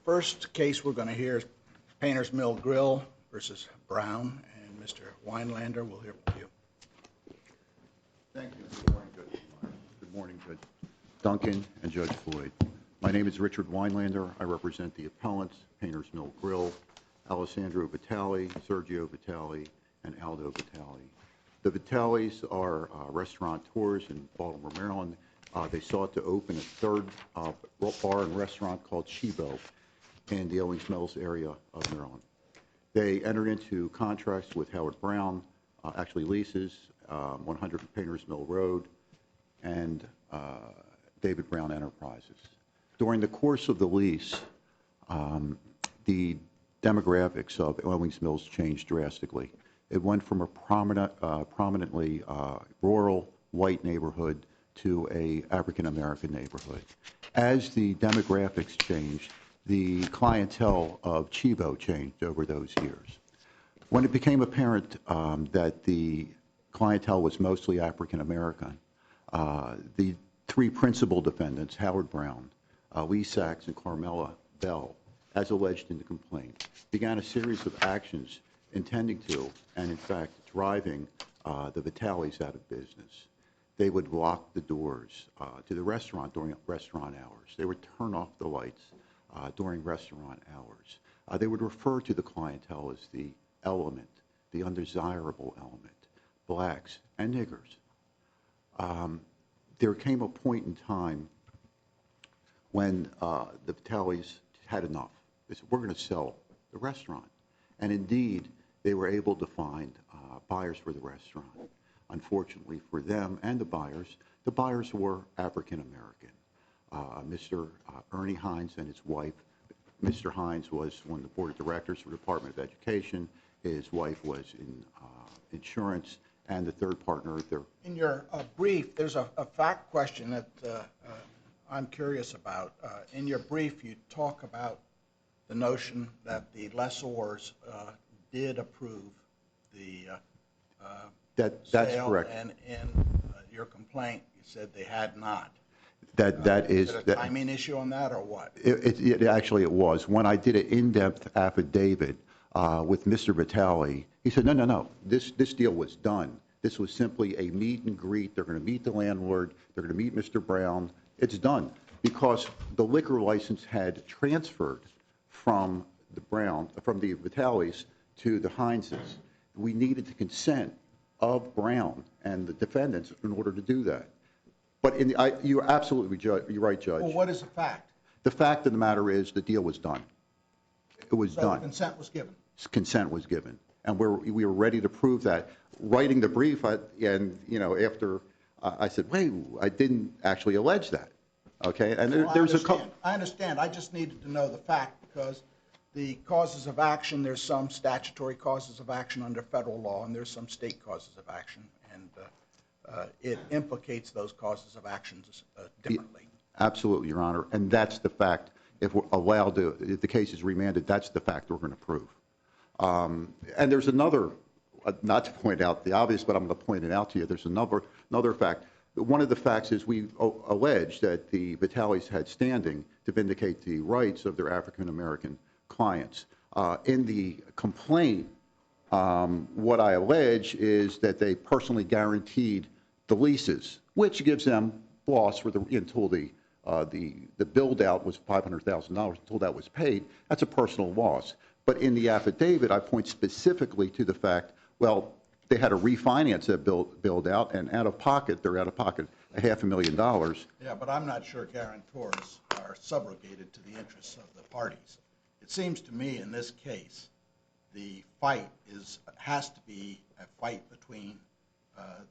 First case we're going to hear is Painter's Mill Grille versus Brown, and Mr. Weinlander will hear from you. Thank you. Good morning, Judge. Good morning, Judge Duncan and Judge Floyd. My name is Richard Weinlander. I represent the appellants, Painter's Mill Grille, Alessandro Vitale, Sergio Vitale, and Aldo Vitale. The Vitales are restaurateurs in Baltimore, Maryland. They sought to open a third bar and restaurant called Chibo in the Owings Mills area of Maryland. They entered into contracts with Howard Brown, actually leases, 100 Painter's Mill Road, and David Brown Enterprises. During the course of the lease, the demographics of Owings Mills changed drastically. It went from a prominently rural white neighborhood to a African-American neighborhood. As the demographics changed, the clientele of Chibo changed over those years. When it became apparent that the clientele was mostly African-American, the three principal defendants, Howard Brown, Lee Sachs, and Carmela Bell, as alleged in the complaint, began a series of actions intending to, and in fact driving, the Vitales out of business. They would lock the doors to the restaurant during restaurant hours. They would turn off the lights during restaurant hours. They would refer to the clientele as the element, the undesirable element, blacks and niggers. There came a point in time when the Vitales had enough. They said, we're going to sell the restaurant. And indeed, they were able to find buyers for the restaurant. Unfortunately for them and the buyers were African-American. Mr. Ernie Hines and his wife. Mr. Hines was one of the board of directors for the Department of Education. His wife was in insurance, and the third partner there. In your brief, there's a fact question that I'm curious about. In your brief, you talk about the notion that the lessors did approve the that's sale, correct. And in your complaint, you said they had not. Is it a timing issue on that, or what? Actually, it was. When I did an in-depth affidavit with Mr. Vitale, he said, no, this deal was done. This was simply a meet and greet. They're going to meet the landlord. They're going to meet Mr. Brown. It's done because the liquor license had transferred from the Vitales to the Hineses. We needed the consent of Brown and the defendants in order to do that. But you're absolutely you're right, Judge. Well, what is the fact? The fact of the matter is the deal was done. It was done. So consent was given. Consent was given, and we were ready to prove that. Writing the brief, after I said, wait, I didn't actually allege that. Okay, and there's a couple. I understand. I just needed to know the fact because the causes of action. There's some statutory causes of action under federal law, and there's some state causes of action, and it implicates those causes of actions differently. Absolutely, Your Honor, and that's the fact. If we're allowed to, if the case is remanded, that's the fact we're going to prove. And there's another, not to point out the obvious, but I'm going to point it out to you. There's another fact. One of the facts is we allege that the Vitales had standing to vindicate the rights of their African-American clients. In the complaint, what I allege is that they personally guaranteed the leases, which gives them loss for until the build-out was $500,000 until that was paid. That's a personal loss. But in the affidavit, I point specifically to the fact, well, they had to refinance that build-out, and they're out of pocket $500,000. Yeah, but I'm not sure guarantors are subrogated to the interests of the parties. It seems to me in this case, the fight has to be a fight between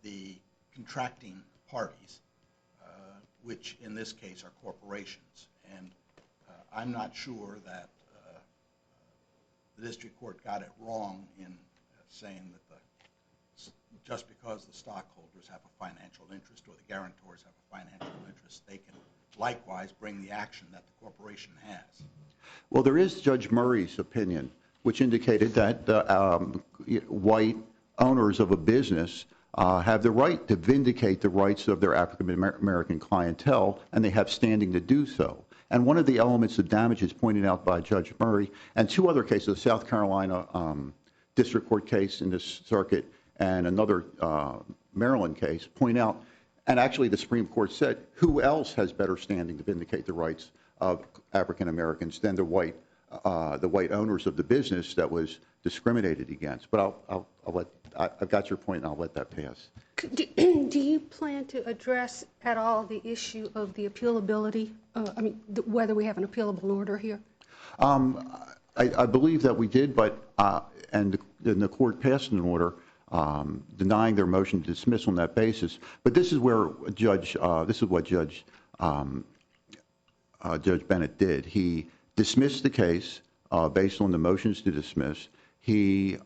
the contracting parties, which in this case are corporations. And I'm not sure that the district court got it wrong in saying that just because the stockholders have a financial interest or the guarantors have a financial interest, they can likewise bring the action that the corporation has. Well, there is Judge Murray's opinion, which indicated that white owners of a business have the right to vindicate the rights of their African-American clientele, and they have standing to do so. And one of the elements of damages pointed out by Judge Murray and two other cases, a South Carolina district court case in this circuit and another Maryland case, point out, and actually the Supreme Court said, who else has better standing to vindicate the rights of African Americans than the white owners of the business that was discriminated against? But I've got your point, and I'll let that pass. Do you plan to address at all the issue of the appealability? Whether we have an appealable order here? I believe that we did, but and the court passed an order denying their motion to dismiss on that basis. But this is where Judge Bennett did. He dismissed the case based on the motions to dismiss. He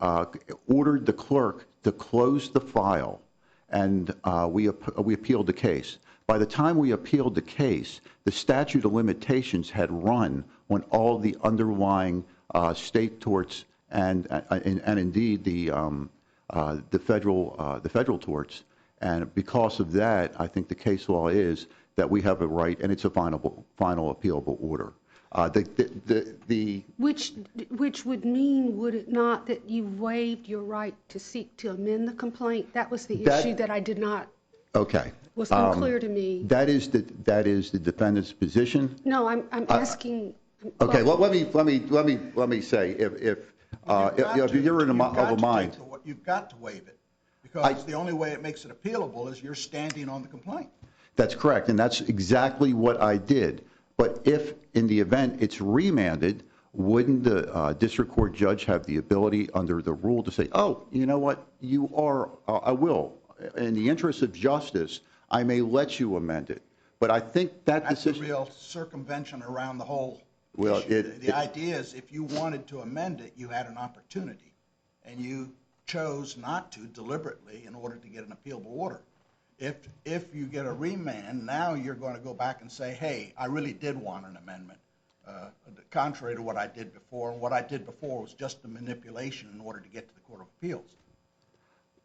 ordered the clerk to close the file, and we appealed the case. By the time we appealed the case, the statute of limitations had run on all the underlying state torts and indeed the federal torts. And because of that, I think the case law is that we have a right, and it's a final appealable order. Which would mean, would it not, that you waived your right to seek to amend the complaint? That was the issue that I did not. Okay. Was unclear to me. That is the defendant's position. No, I'm asking. Okay. Well, let me say if you're in a mind. You've got to waive it, because the only way it makes it appealable is you're standing on the complaint. That's correct, and that's exactly what I did. But if, in the event it's remanded, wouldn't the district court judge have the ability under the rule to say, oh, you know what, I will. In the interest of justice, I may let you amend it. But I think that decision. That's a real circumvention around the whole issue. The idea is if you wanted to amend it, you had an opportunity, and you chose not to deliberately in order to get an appealable order. If you get a remand, now you're going to go back and say, hey, I really did want an amendment, contrary to what I did before. And what I did before was just a manipulation in order to get to the Court of Appeals.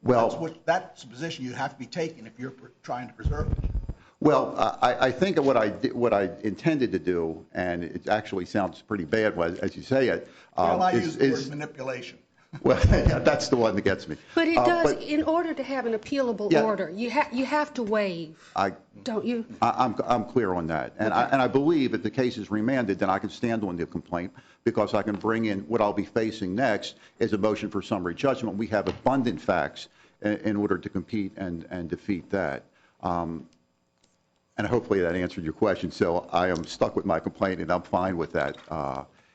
Well, that's a position you have to be taking if you're trying to preserve it. Well, I think what I intended to do, and it actually sounds pretty bad as you say it. Well, I use the word manipulation. Well, that's the one that gets me. But it does. In order to have an appealable order, you have to waive, don't you? I'm clear on that, and I believe if the case is remanded, then I can stand on the complaint because I can bring in what I'll be facing next is a motion for summary judgment. We have abundant facts in order to compete and defeat that. And hopefully that answered your question. So I am stuck with my complaint, and I'm fine with that.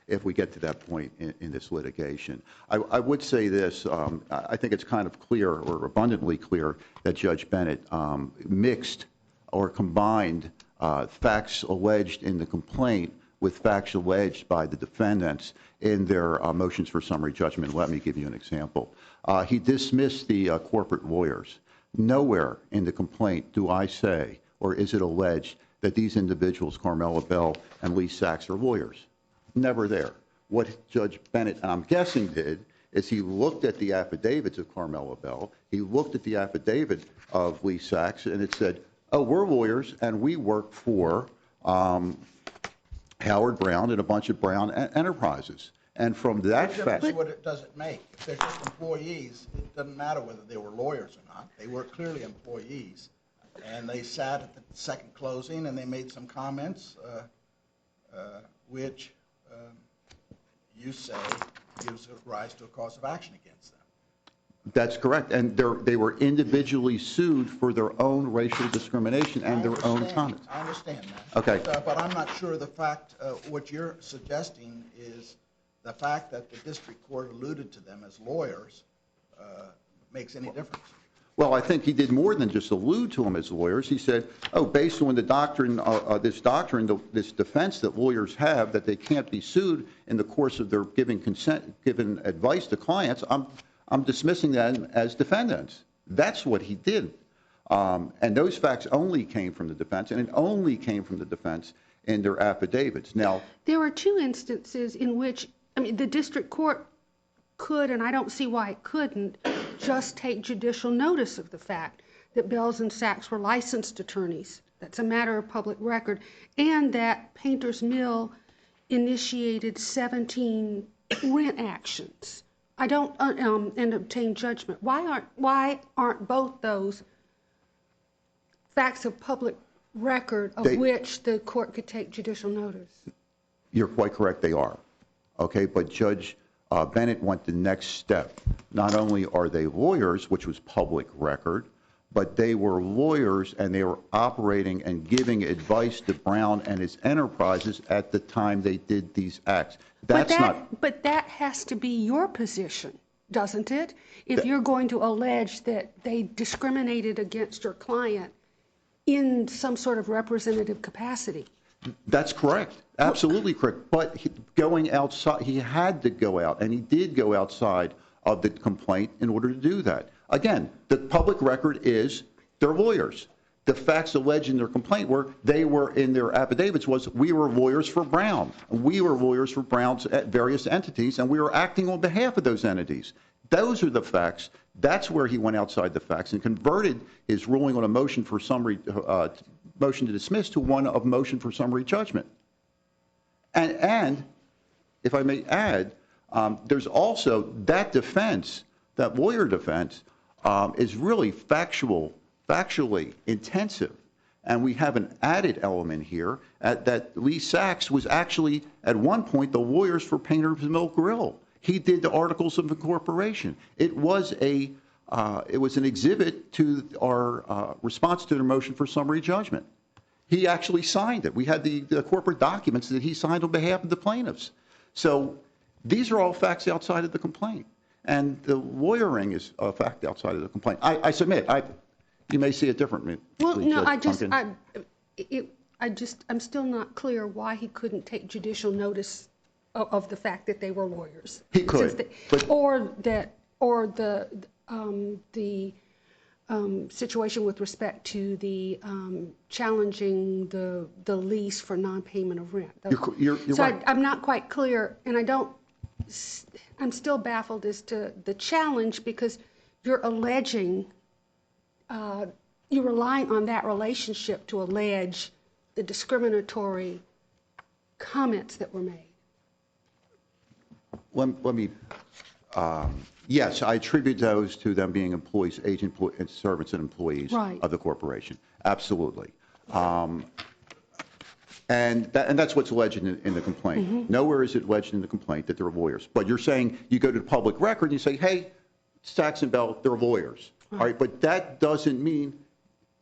If we get to that point in this litigation. I would say this, I think it's kind of clear or abundantly clear that Judge Bennett mixed or combined facts alleged in the complaint with facts alleged by the defendants in their motions for summary judgment. Let me give you an example. He dismissed the corporate lawyers. Nowhere in the complaint do I say, or is it alleged, that these individuals, Carmela Bell and Lee Sachs, are lawyers. Never there. What Judge Bennett, and I'm guessing, did is he looked at the affidavits of Carmela Bell, he looked at the affidavit of Lee Sachs, and it said, oh, we're lawyers, and we work for Howard Brown and a bunch of Brown enterprises. And from that fact... What does it make? If they're just employees, it doesn't matter whether they were lawyers or not. They were clearly employees. And they sat at the second closing, and they made some comments, which... you say gives rise to a cause of action against them. That's correct. And they were individually sued for their own racial discrimination and their own comments. I understand that. Okay. But I'm not sure the fact, what you're suggesting is the fact that the district court alluded to them as lawyers makes any difference. Well, I think he did more than just allude to them as lawyers. He said, oh, based on the doctrine, this defense that lawyers have, that they can't be sued in the course of their giving advice to clients, I'm dismissing them as defendants. That's what he did. And those facts only came from the defense, and it only came from the defense in their affidavits. Now, there are two instances in which, the district court could, and I don't see why it couldn't, just take judicial notice of the fact that Bells and Sachs were licensed attorneys. That's a matter of public record. And that Painters Mill initiated 17 rent actions. I don't, and obtained judgment. Why aren't both those facts of public record of which the court could take judicial notice? You're quite correct, they are. Okay, but Judge Bennett went the next step. Not only are they lawyers, which was public record, but they were lawyers and they were operating and giving advice to Brown and his enterprises at the time they did these acts. But that has to be your position, doesn't it? If you're going to allege that they discriminated against your client in some sort of representative capacity. That's correct. Absolutely correct. But going outside, he had to go out, and he did go outside of the complaint in order to do that. Again, the public record is they're lawyers. The facts alleged in their complaint were they were in their affidavits was we were lawyers for Brown. We were lawyers for Brown's various entities, and we were acting on behalf of those entities. Those are the facts. That's where he went outside the facts and converted his ruling on a motion for summary, motion to dismiss to one of motion for summary judgment. And if I may add, there's also that defense, that lawyer defense, is really factually intensive. And we have an added element here that Lee Sachs was actually, at one point, the lawyers for Painters Mill Grille. He did the articles of incorporation. It was an exhibit to our response to their motion for summary judgment. He actually signed it. We had the corporate documents that he signed on behalf of the plaintiffs. So these are all facts outside of the complaint. And the lawyering is a fact outside of the complaint. I submit, you may see it differently. Well, no, I'm still not clear why he couldn't take judicial notice of the fact that they were lawyers. He could. Or the situation with respect to the challenging the lease for non-payment of rent. You're so right. I'm not quite clear, and I'm still baffled as to the challenge because you're alleging, you're relying on that relationship to allege the discriminatory comments that were made. Let me, yes, I attribute those to them being employees, agent and servants and employees of the corporation. Absolutely. And that's what's alleged in the complaint. Mm-hmm. Nowhere is it alleged in the complaint that they're lawyers. But you're saying you go to the public record and you say, hey, Sachs and Bell, they're lawyers. All right, but that doesn't mean,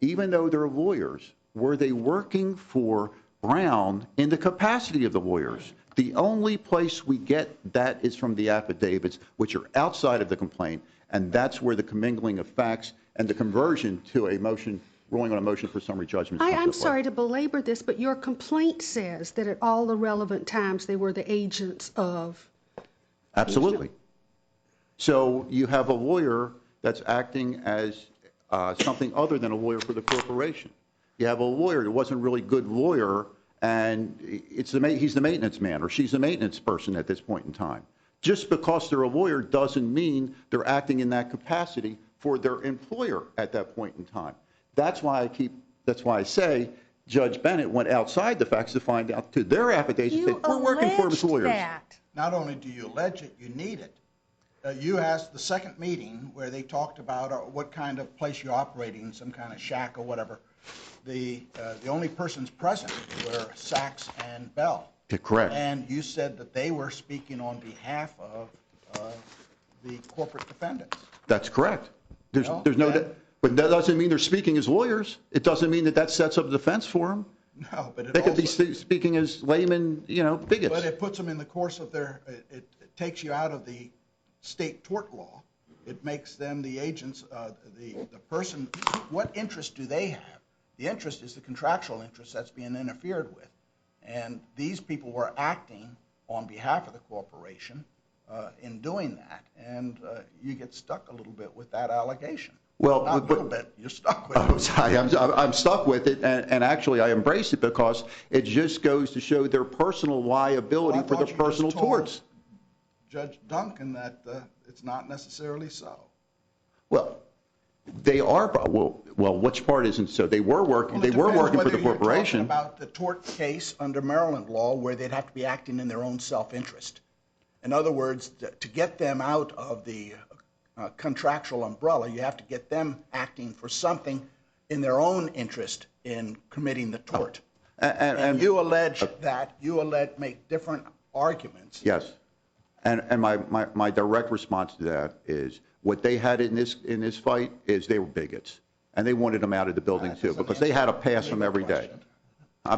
even though they're lawyers, were they working for Brown in the capacity of the lawyers? The only place we get that is from the affidavits, which are outside of the complaint, and that's where the commingling of facts and the conversion to a motion, ruling on a motion for summary judgment. I'm sorry to belabor this, but your complaint says that at all the relevant times they were the agents of. Absolutely. So you have a lawyer that's acting as something other than a lawyer for the corporation. You have a lawyer that wasn't a really good lawyer, and he's the maintenance man or she's the maintenance person at this point in time. Just because they're a lawyer doesn't mean they're acting in that capacity for their employer at that point in time. That's why I say Judge Bennett went outside the facts to find out to their affidavits that we're working for them as lawyers. That. Not only do you allege it, you need it. You asked the second meeting where they talked about what kind of place you're operating, some kind of shack or whatever. The only persons present were Sachs and Bell. Correct. And you said that they were speaking on behalf of the corporate defendants. That's correct. There's no, but that doesn't mean they're speaking as lawyers. It doesn't mean that sets up a defense for them. No, but they could be speaking as laymen, bigots. But it puts them in the course of it takes you out of the state tort law. It makes them the agents, the person. What interest do they have? The interest is the contractual interest that's being interfered with. And these people were acting on behalf of the corporation in doing that. And you get stuck a little bit with that allegation. Well, not a little bit, you're stuck with it. I'm stuck with it, and actually I embrace it because it just goes to show their personal liability for their personal torts. Judge Duncan that it's not necessarily so. Well, They are, well, which part isn't so? They were working for the corporation. Whether you're talking about the tort case under Maryland law where they'd have to be acting in their own self-interest. In other words, to get them out of the contractual umbrella, you have to get them acting for something in their own interest in committing the tort. And you allege that, make different arguments. Yes. And my direct response to that is what they had in this fight is they were bigots. And they wanted them out of the building too, because they had to pass them every day.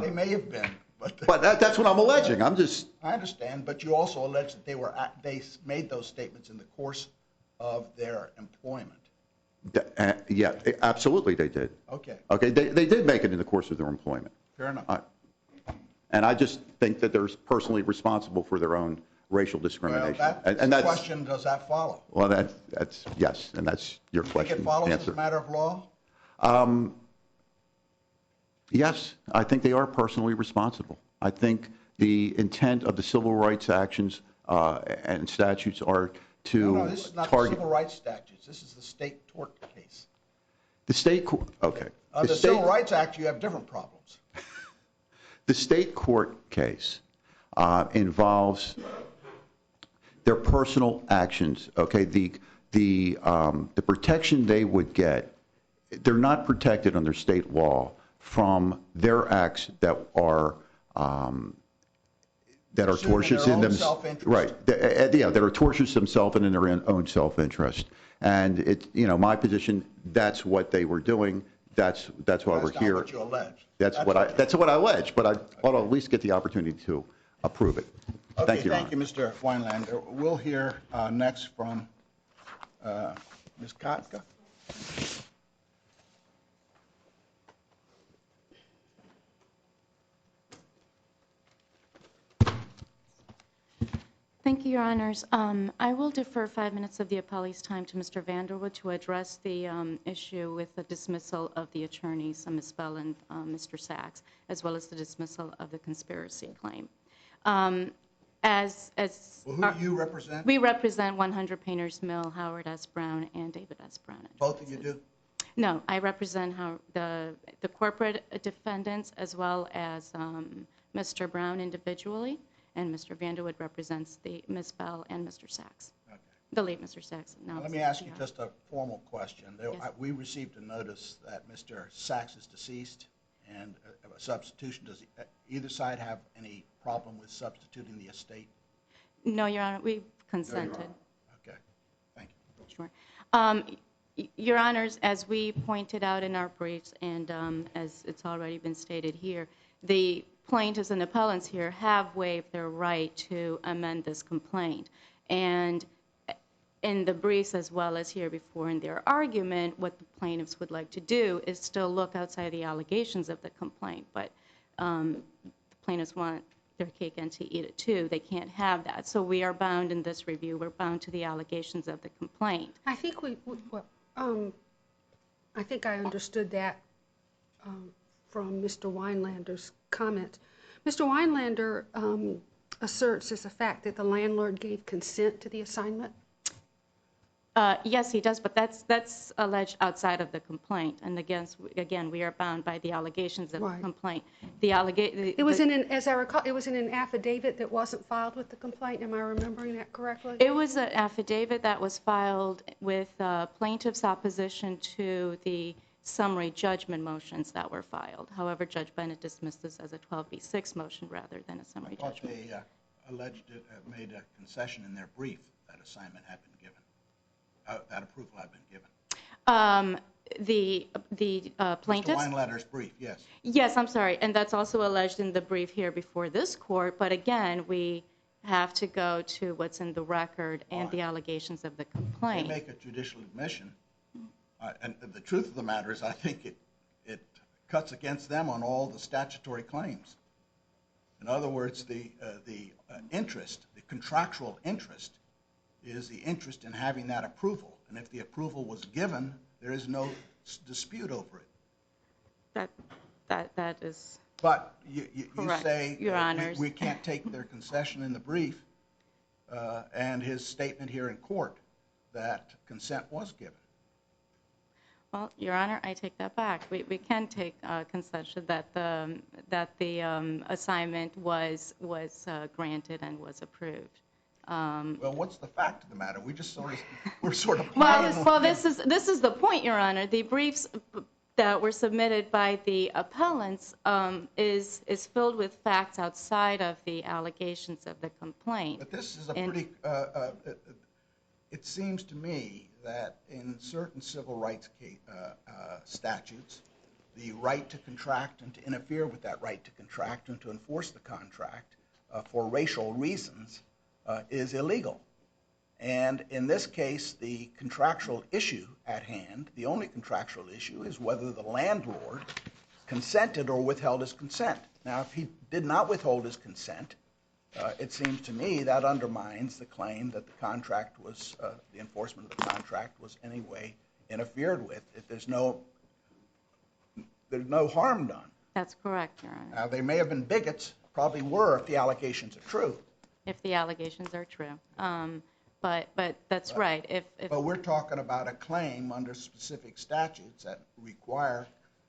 They may have been. But that's what I'm alleging. I understand, but you also allege that they made those statements in the course of their employment. Yeah, absolutely they did. Okay. Okay, they did make it in the course of their employment. Fair enough. And I just think that they're personally responsible for their own racial discrimination. Well, that's the question, does that follow? Well, that's yes, and that's your question. Do you think it follows as a matter of law? Yes, I think they are personally responsible. I think the intent of the civil rights actions and statutes are to No, this is not the civil rights statutes. This is the state tort case. The state court, okay. The Civil Rights Act, you have different problems. The state court case involves their personal actions. Okay, the protection they would get, they're not protected under state law from their acts that are tortious in themselves. Right. Yeah, that are tortious themselves and in their own self-interest. And it's, my position, that's what they were doing. That's why we're here. That's not what you allege. That's what I allege, but I ought to at least get the opportunity to approve it. Okay, Thank you, thank you, Mr. Weinlander. We'll hear next from Ms. Kotka. Thank you, Your Honors. I will defer 5 minutes of the appellee's time to Mr. Vanderwood to address the issue with the dismissal of the attorneys, Ms. Bell and Mr. Sachs, as well as the dismissal of the conspiracy claim. Well, who do you represent? We represent 100 Painters Mill, Howard S. Brown, and David S. Brown. Both of you do? No, I represent the corporate defendants as well as Mr. Brown individually. And Mr. Vanderwood represents the Ms. Bell and Mr. Sachs. Okay. The late Mr. Sachs. Now let me ask you just a formal question. Yes. We received a notice that Mr. Sachs is deceased and a substitution. Does either side have any problem with substituting the estate? No, Your Honor, we've consented. No, okay, thank you. Sure. Your Honors, as we pointed out in our briefs and as it's already been stated here, the plaintiffs and appellants here have waived their right to amend this complaint. And in the briefs as well as here before in their argument, what the plaintiffs would like to do is still look outside the allegations of the complaint. But the plaintiffs want their cake and to eat it too. They can't have that. So we are bound in this review. We're bound to the allegations of the complaint. I think I think I understood that from Mr. Weinlander's comment. Mr. Weinlander asserts as a fact that the landlord gave consent to the assignment. Yes, he does, but that's alleged outside of the complaint. And again, we are bound by the allegations of the complaint. It was as I recall, it was in an affidavit that wasn't filed with the complaint. Am I remembering that correctly? It was an affidavit that was filed with plaintiff's opposition to the summary judgment motions that were filed. However, Judge Bennett dismissed this as a 12b6 motion rather than a summary judgment. I thought they alleged it made a concession in their brief that assignment had been given. That approval had been given. The plaintiffs? Mr. Weinlander's brief, yes. Yes, I'm sorry. And that's also alleged in the brief here before this court. But again, we have to go to what's in the record and the allegations of the complaint. They make a judicial admission. And the truth of the matter is I think it cuts against them on all the statutory claims. In other words, the interest, the contractual interest, is the interest in having that approval. And if the approval was given, there is no dispute over it. That is But you correct, say Your Honors. We can't take their concession in the brief and his statement here in court that consent was given. Well, Your Honor, I take that back. We can take concession that the assignment was granted and was approved. Well, what's the fact of the matter? We're sort of playing. Well, this is the point, Your Honor. The briefs that were submitted by the appellants is filled with facts outside of the allegations of the complaint. But this is a pretty, it seems to me that in certain civil rights statutes, the right to contract and to interfere with that right to contract and to enforce the contract for racial reasons is illegal. And in this case, the contractual issue at hand, the only contractual issue, is whether the landlord consented or withheld his consent. Now, if he did not withhold his consent, it seems to me that undermines the claim that the contract was, the enforcement of the contract was in any way interfered with. If there's no harm done. That's correct, Your Honor. Now, they may have been bigots, probably were if the allegations are true. If the allegations are true. But that's right. But we're talking about a claim under specific statutes that require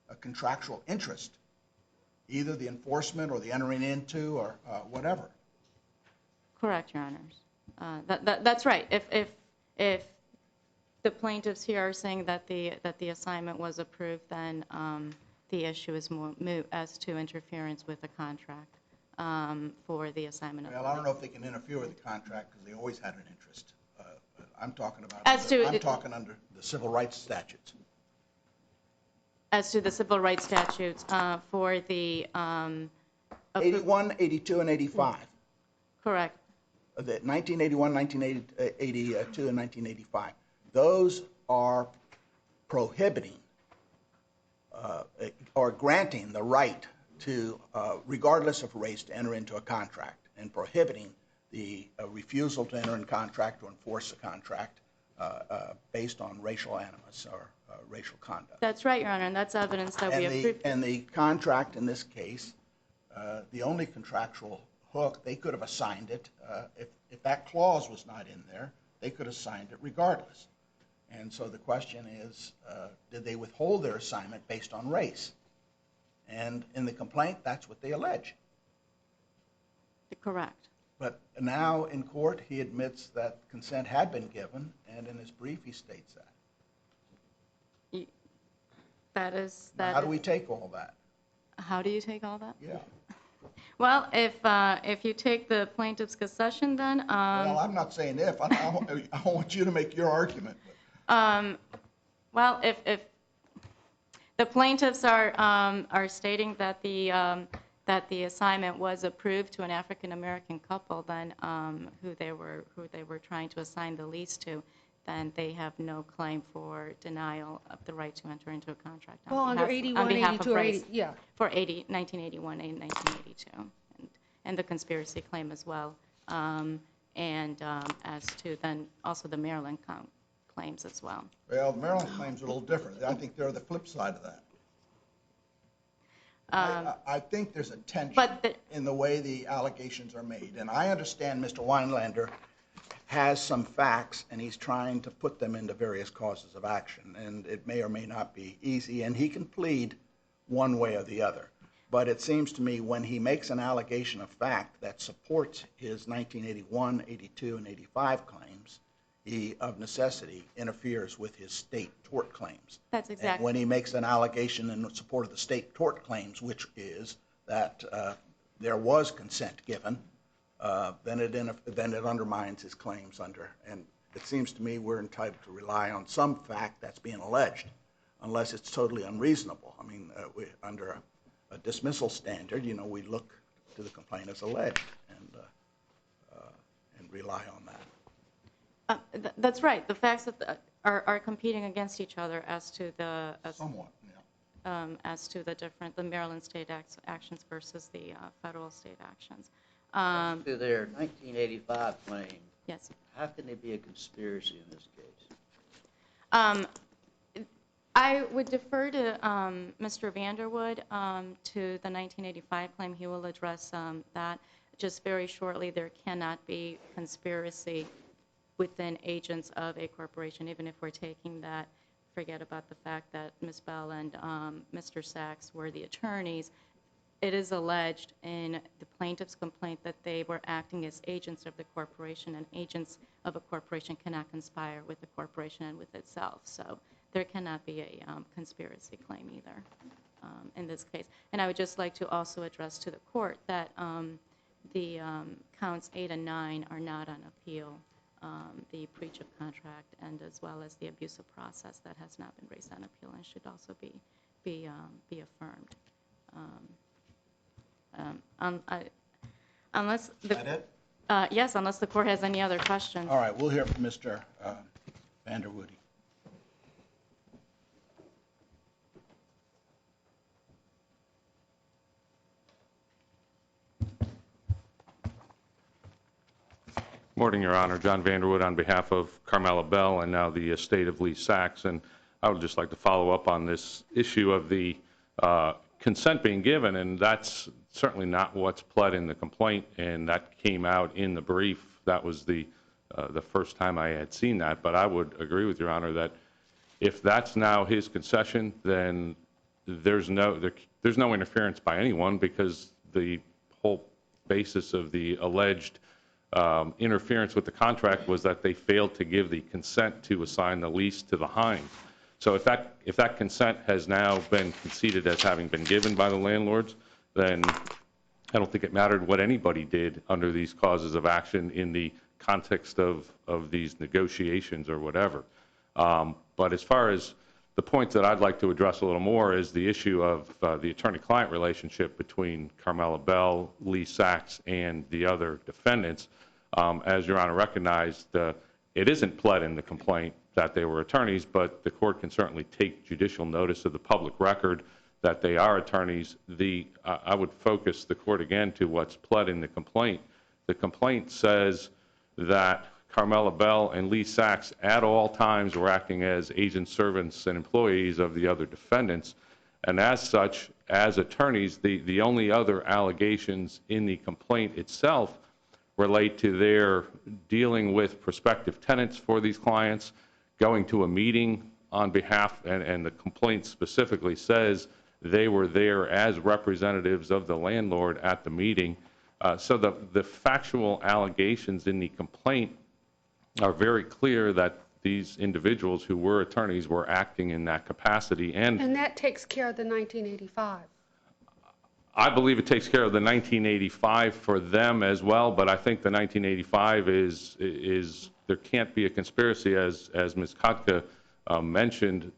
a contractual interest, either the enforcement or the entering into or whatever. Correct, Your Honors. That's right. If the plaintiffs here are saying that the assignment was approved, then the issue is more moot as to interference with the contract for the assignment of the Well, I don't know if they can interfere with the contract because they always had an interest. I'm talking about. I'm talking under the civil rights statutes. As to the civil rights statutes for the 81, 82, and 85. Correct. The 1981, 1982, and 1985. Those are prohibiting or granting the right to, regardless of race, to enter into a contract, and prohibiting the refusal to enter in contract or enforce a contract based on racial animus or racial conduct. That's right, Your Honor, and that's evidence that we approved. And the contract in this case, the only contractual hook, they could have assigned it. If that clause was not in there, they could have signed it regardless. And so the question is, did they withhold their assignment based on race? And in the complaint, that's what they allege. Correct. But now in court, he admits that consent had been given, and in his brief, he states that. How do we take all that? How do you take all that? Yeah. Well, if you take the plaintiff's concession, then. Well, I'm not saying if. I want you to make your argument. Well, if the plaintiffs are stating that the assignment was approved to an African American couple, then who they were trying to assign the lease to, then they have no claim for denial of the right to enter into a contract. Well, under 81, 82, or 80, yeah. For 1981 and 1982, and the conspiracy claim as well, and as to then also the Maryland claims as well. Well, the Maryland claims are a little different. I think they're the flip side of that. I think there's a tension in the way the allegations are made. And I understand Mr. Weinlander has some facts, and he's trying to put them into various causes of action. And it may or may not be easy, and he can plead one way or the other. But it seems to me when he makes an allegation of fact that supports his 1981, 82, and 85 claims, he, of necessity, interferes with his state tort claims. That's exactly. And when he makes an allegation in support of the state tort claims, which is that there was consent given, then it undermines his claims under. And it seems to me we're entitled to rely on some fact that's being alleged, unless it's totally unreasonable. I mean, under a dismissal standard, you know, we look to the complaint as alleged and rely on that. That's right. The facts that are competing against each other as to the Somewhat, yeah. As to the Maryland state actions versus the federal state actions. As to their 1985 claim, yes. How can there be a conspiracy in this case? I would defer to Mr. Vanderwood to the 1985 claim. He will address that. Just very shortly, there cannot be conspiracy within agents of a corporation, even if we're taking that forget about the fact that Ms. Bell and Mr. Sachs were the attorneys. It is alleged in the plaintiff's complaint that they were acting as agents of the corporation, and agents of a corporation cannot conspire with the corporation and with itself. So there cannot be a conspiracy claim either in this case. And I would just like to also address to the court that the counts 8 and 9 are not on appeal. The breach of contract and as well as the abuse of process that has not been raised on appeal and should also be affirmed. Unless Is that it? yes, unless the court has any other questions. All right, we'll hear from Mr. Vanderwoody. Morning, Your Honor. John Vanderwood on behalf of Carmela Bell and now the estate of Lee Sachs. And I would just like to follow up on this issue of the consent being given, and that's certainly not what's pled in the complaint, and that came out in the brief. That was the first time I had seen that. But I would agree with Your Honor that if that's now his concession, then there's no interference by anyone, because the whole basis of the alleged interference with the contract was that they failed to give the consent to assign the lease to the Hines. So if that consent has now been conceded as having been given by the landlords, then I don't think it mattered what anybody did under these causes of action in the context of these negotiations or whatever. But as far as the point that I'd like to address a little more is the issue of the attorney-client relationship between Carmela Bell, Lee Sachs, and the other defendants. As Your Honor recognized, it isn't pled in the complaint that they were attorneys, but the court can certainly take judicial notice of the public record that they are attorneys. I would focus the court again to what's pled in the complaint. The complaint says that Carmela Bell and Lee Sachs at all times were acting as agents, servants, and employees of the other defendants. And as such, as attorneys, the only other allegations in the complaint itself relate to their dealing with prospective tenants for these clients, going to a meeting on behalf, and the complaint specifically says they were there as representatives of the landlord at the meeting. So the factual allegations in the complaint are very clear that these individuals who were attorneys were acting in that capacity. And that takes care of the 1985. I believe it takes care of the 1985 for them as well, but I think the 1985 is there can't be a conspiracy, as Ms. Kotka mentioned.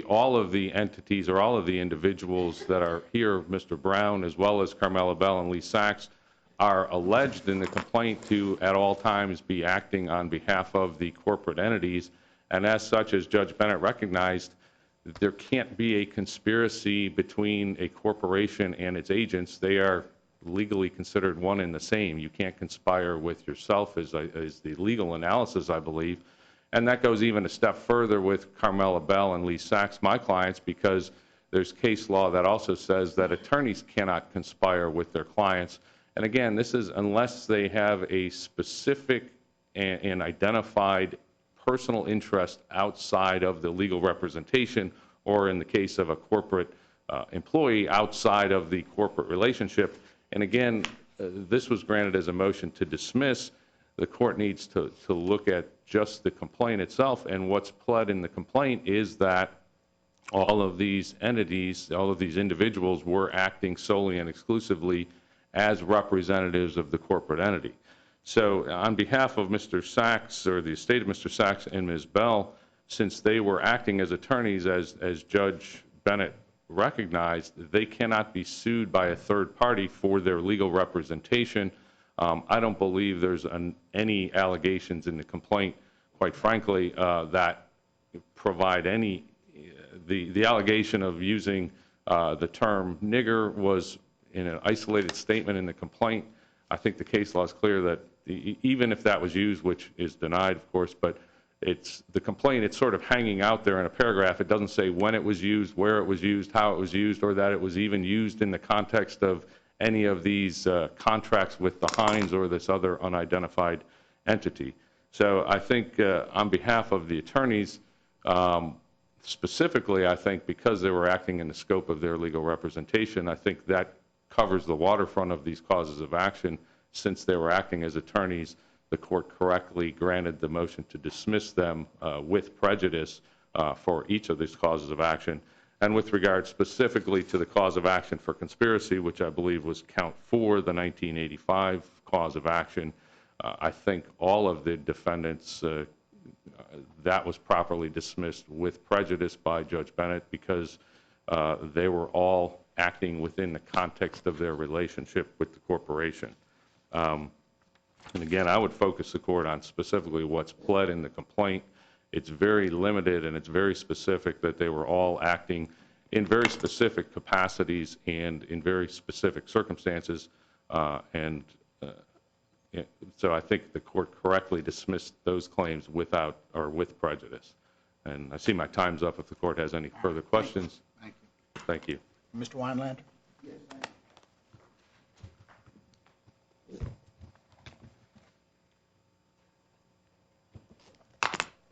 All of the entities or all of the individuals that are here, Mr. Brown as well as Carmela Bell and Lee Sachs, are alleged in the complaint to at all times be acting on behalf of the corporate entities. And as such, as Judge Bennett recognized, there can't be a conspiracy between a corporation and its agents. They are legally considered one and the same. You can't conspire with yourself is the legal analysis, I believe. And that goes even a step further with Carmela Bell and Lee Sachs, my clients, because there's case law that also says that attorneys cannot conspire with their clients. And again, this is unless they have a specific and identified personal interest outside of the legal representation, or in the case of a corporate employee, outside of the corporate relationship. And again, this was granted as a motion to dismiss. The court needs to look at just the complaint itself, and what's pled in the complaint is that all of these entities, all of these individuals were acting solely and exclusively as representatives of the corporate entity. So on behalf of Mr. Sachs, or the estate of Mr. Sachs and Ms. Bell, since they were acting as attorneys, as Judge Bennett recognized, they cannot be sued by a third party for their legal representation. I don't believe there's any allegations in the complaint, quite frankly, that provide any. The allegation of using the term nigger was in an isolated statement in the complaint. I think the case law is clear that even if that was used, which is denied, of course, but it's the complaint, it's sort of hanging out there in a paragraph. It doesn't say when it was used, where it was used, how it was used, or that it was even used in the context of any of these contracts with the Hines or this other unidentified entity. So I think on behalf of the attorneys, specifically, I think because they were acting in the scope of their legal representation, I think that covers the waterfront of these causes of action. Since they were acting as attorneys, the court correctly granted the motion to dismiss them with prejudice for each of these causes of action. And with regard specifically to the cause of action for conspiracy, which I believe was count 4, the 1985 cause of action, I think all of the defendants, that was properly dismissed with prejudice by Judge Bennett because they were all acting within the context of their relationship with the corporation. And again, I would focus the court on specifically what's pled in the complaint. It's very limited and it's very specific that they were all acting in very specific capacities and in very specific circumstances. So I think the court correctly dismissed those claims with prejudice. And I see my time's up if the court has any further questions. Thank you. Thank you. Mr. Weinlander? Yes,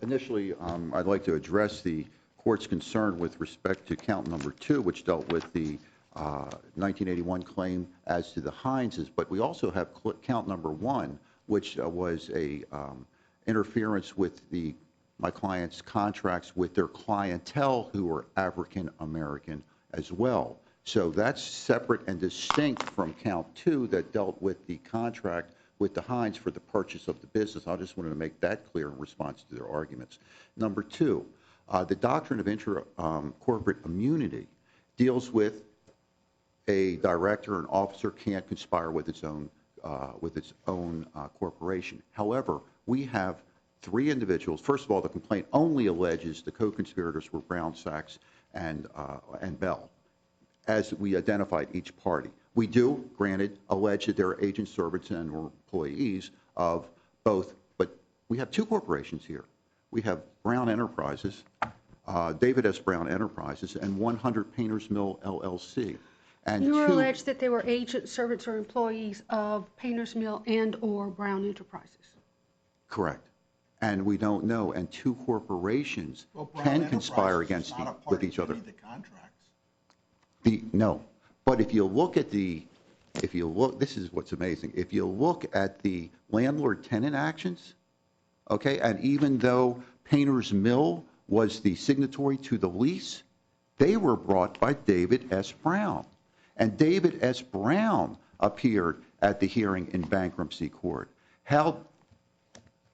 initially, I'd like to address the court's concern with respect to count number 2, which dealt with the 1981 claim as to the Hineses, but we also have count number 1, which was a interference with my client's contracts with their clientele who were African American as well. So that's separate and distinct from count 2 that dealt with the contract with the Hines for the purchase of the business. I just wanted to make that clear in response to their arguments. Number 2, the doctrine of intra-corporate immunity deals with a director or an officer can't conspire with its own corporation. However, we have 3 individuals. First of all, the complaint only alleges the co-conspirators were Brown, Sachs, and Bell, as we identified each party. We do, granted, allege that there are agents, servants, and employees of both, but we have 2 corporations here. We have Brown Enterprises, David S. Brown Enterprises, and 100 Painters Mill LLC. And You allege that they were agents, servants, or employees of Painters Mill and or Brown Enterprises. Correct. And we don't know. And 2 corporations can conspire against with each other. The contracts. No. But if you look at this is what's amazing. If you look at the landlord-tenant actions, okay, and even though Painters Mill was the signatory to the lease, they were brought by David S. Brown. And David S. Brown appeared at the hearing in bankruptcy court. How?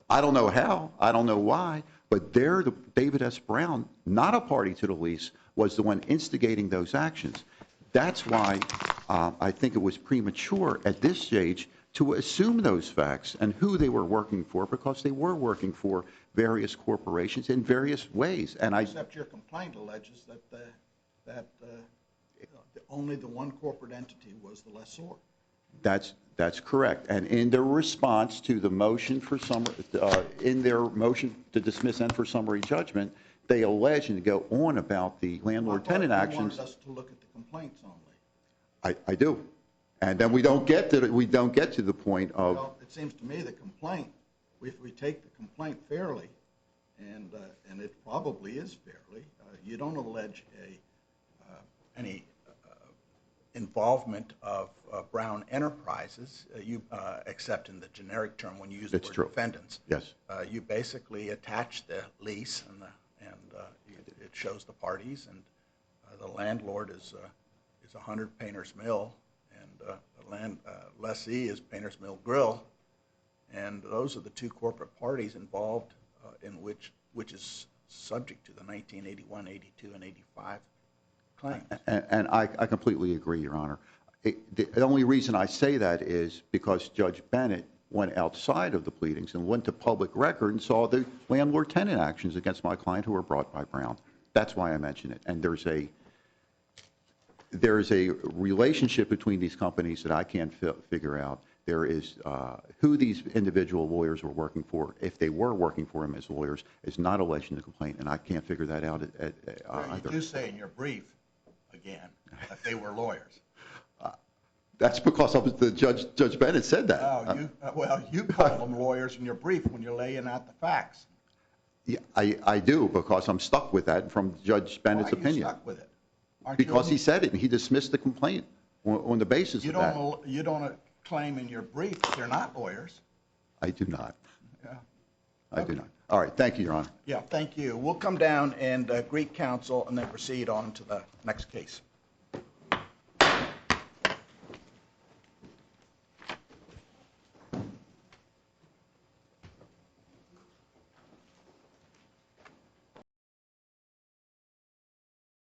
I don't know how. I don't know why. But David S. Brown, not a party to the lease, was the one instigating those actions. That's why I think it was premature at this stage to assume those facts and who they were working for, because they were working for various corporations in various ways. And Except your complaint alleges that only the one corporate entity was the lessor. That's correct. And in their response to the motion for in their motion to dismiss and for summary judgment, they allege and go on about the landlord-tenant actions. You wanted us to look at the complaints only. I do, and then we don't get to the point of. Well, it seems to me the complaint, if we take the complaint fairly, and it probably is fairly, you don't allege any involvement of Brown Enterprises, except in the generic term when you use the word defendants. Yes. You basically attach the lease, and it shows the parties, and the landlord is 100 Painters Mill, and the lessee is Painters Mill Grille, and those are the 2 corporate parties involved in which is subject to the 1981, 82, and 85 claims. And I completely agree, Your Honor. The only reason I say that is because Judge Bennett went outside of the pleadings and went to public record and saw the landlord-tenant actions against my client who were brought by Brown. That's why I mention it. And there's a relationship between these companies that I can't figure out. There is who these individual lawyers were working for, if they were working for him as lawyers, is not alleged in the complaint, and I can't figure that out either. You do say in your brief, again, that they were lawyers. That's because Judge Bennett said that. Well, you call them lawyers in your brief when you're laying out the facts. Yeah, I do, because I'm stuck with that from Judge Bennett's Why are you opinion. stuck with it? Aren't you- Because he said it, and he dismissed the complaint on the basis You of that. you don't claim in your brief that they're not lawyers. I do not. Yeah. I do Okay. not. All right, thank you, Your Honor. Yeah, thank you. We'll come down and greet counsel and then proceed on to the next case.